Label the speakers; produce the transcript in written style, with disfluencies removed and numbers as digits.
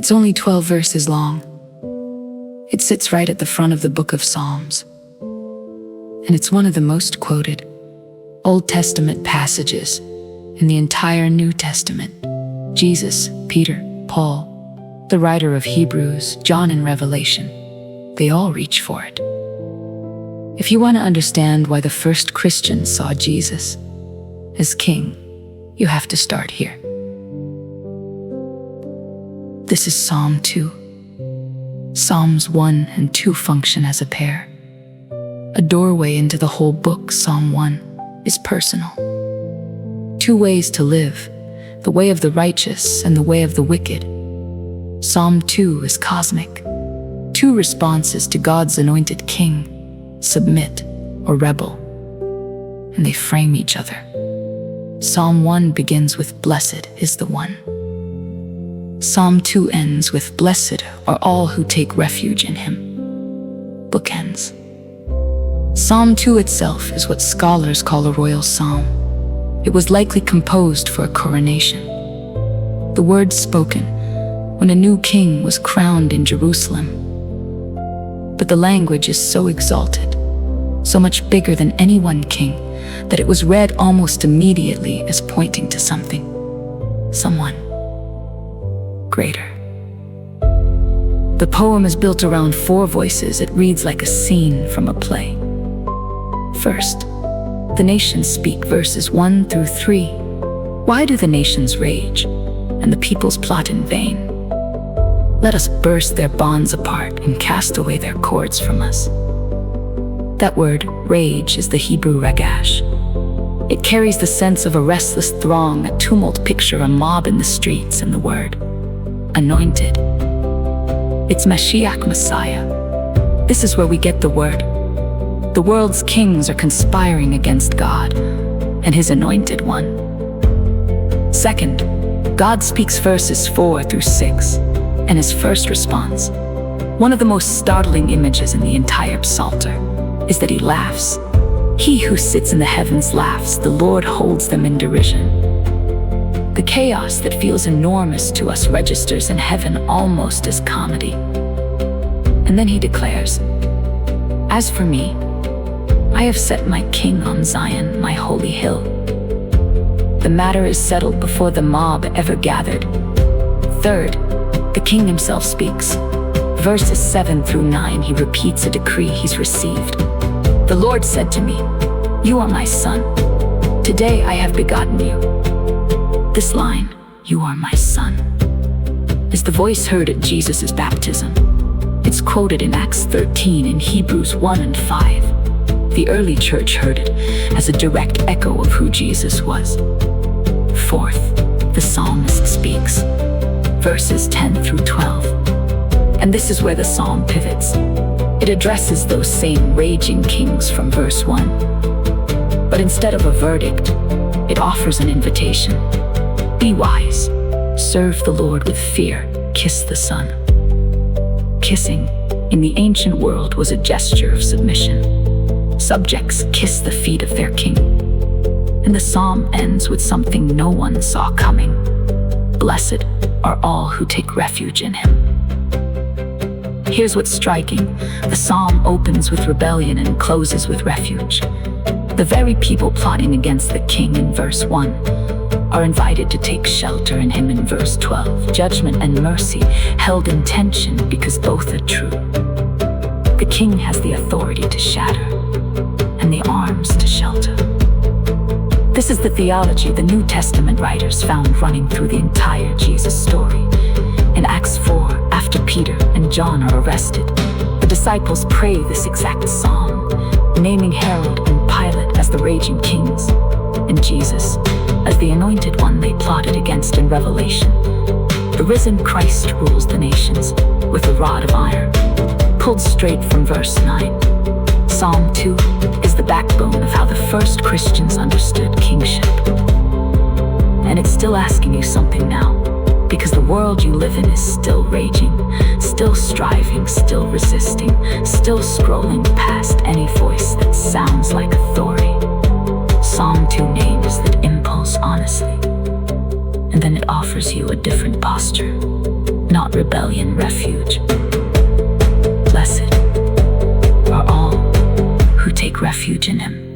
Speaker 1: It's only 12 verses long. It sits right at the front of the book of Psalms. And it's one of the most quoted Old Testament passages in the entire New Testament. Jesus, Peter, Paul, the writer of Hebrews, John, and Revelation, they all reach for it. If you want to understand why the first Christians saw Jesus as king, you have to start here. This is Psalm 2. Psalms 1 and 2 function as a pair. A doorway into the whole book. Psalm 1 is personal. Two ways to live, the way of the righteous and the way of the wicked. Psalm 2 is cosmic. Two responses to God's anointed king, submit or rebel, and they frame each other. Psalm 1 begins with "Blessed is the one." Psalm 2 ends with "Blessed are all who take refuge in him." Bookends. Psalm 2 itself is what scholars call a royal psalm. It was likely composed for a coronation. The words spoken when a new king was crowned in Jerusalem. But the language is so exalted, so much bigger than any one king, that it was read almost immediately as pointing to something, someone greater. The poem is built around 4 voices. It reads like a scene from a play. First, the nations speak, verses 1 through 3. Why do the nations rage, and the peoples plot in vain? Let us burst their bonds apart and cast away their cords from us. That word, rage, is the Hebrew regash. It carries the sense of a restless throng, a tumult. Picture a mob in the streets, and the word, anointed. It's Mashiach, Messiah. This is where we get the word. The world's kings are conspiring against God and his anointed one. Second, God speaks, verses 4 through 6, and his first response, one of the most startling images in the entire Psalter, is that he laughs. He who sits in the heavens laughs. The Lord holds them in derision. The chaos that feels enormous to us registers in heaven almost as comedy. And then he declares, "As for me, I have set my king on Zion, my holy hill." The matter is settled before the mob ever gathered. Third, the king himself speaks. Verses 7 through 9, he repeats a decree he's received. "The Lord said to me, 'You are my son. Today I have begotten you.'" This line, "You are my son," is the voice heard at Jesus' baptism. It's quoted in Acts 13 and Hebrews 1 and 5. The early church heard it as a direct echo of who Jesus was. Fourth, the psalmist speaks. Verses 10 through 12. And this is where the psalm pivots. It addresses those same raging kings from verse 1. But instead of a verdict, it offers an invitation. Be wise. Serve the Lord with fear. Kiss the Son. Kissing, in the ancient world, was a gesture of submission. Subjects kiss the feet of their king. And the psalm ends with something no one saw coming. Blessed are all who take refuge in him. Here's what's striking. The psalm opens with rebellion and closes with refuge. The very people plotting against the king in verse 1 are invited to take shelter in him in verse 12. Judgment and mercy held in tension because both are true. The king has the authority to shatter and the arms to shelter. This is the theology the New Testament writers found running through the entire Jesus story. In Acts 4, after Peter and John are arrested, the disciples pray this exact psalm, naming Herod and Pilate as the raging kings, and Jesus as the anointed one they plotted against in Revelation. The risen Christ rules the nations with a rod of iron. Pulled straight from verse 9, Psalm 2 is the backbone of how the first Christians understood kingship. And it's still asking you something now, because the world you live in is still raging, still striving, still resisting, still scrolling past any voice that sounds like authority. Psalm 2 names that impulse honestly, and then it offers you a different posture. Not not rebellion, refuge. Blessed are all who take refuge in him.